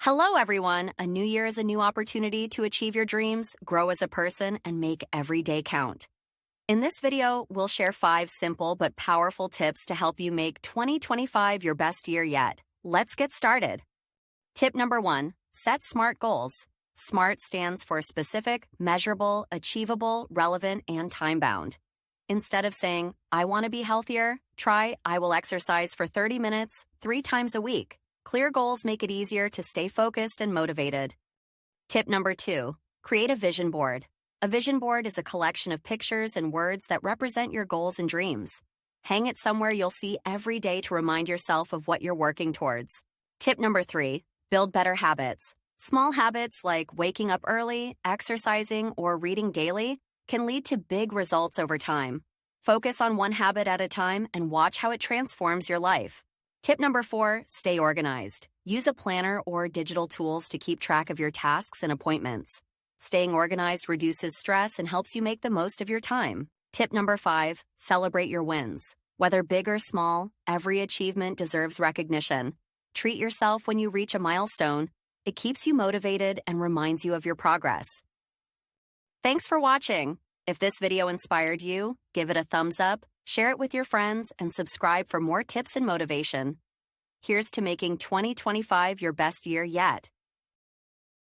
Hello, everyone. A new year is a new opportunity to achieve your dreams, grow as a person, and make every day count. In this video, we'll share 5 simple but powerful tips to help you make 2025 your best year yet. Let's get started. Tip number 1, set SMART goals. SMART stands for specific, measurable, achievable, relevant, and time-bound. Instead of saying, I want to be healthier, try, I will exercise for 30 minutes, 3 times a week. Clear goals make it easier to stay focused and motivated. Tip number 2, create a vision board. A vision board is a collection of pictures and words that represent your goals and dreams. Hang it somewhere you'll see every day to remind yourself of what you're working towards. Tip number 3, build better habits. Small habits like waking up early, exercising, or reading daily can lead to big results over time. Focus on one habit at a time and watch how it transforms your life. Tip number 4, stay organized. Use a planner or digital tools to keep track of your tasks and appointments. Staying organized reduces stress and helps you make the most of your time. Tip number 5, celebrate your wins. Whether big or small, every achievement deserves recognition. Treat yourself when you reach a milestone. It keeps you motivated and reminds you of your progress. Thanks for watching. If this video inspired you, give it a thumbs up, share it with your friends, and subscribe for more tips and motivation. Here's to making 2025 your best year yet.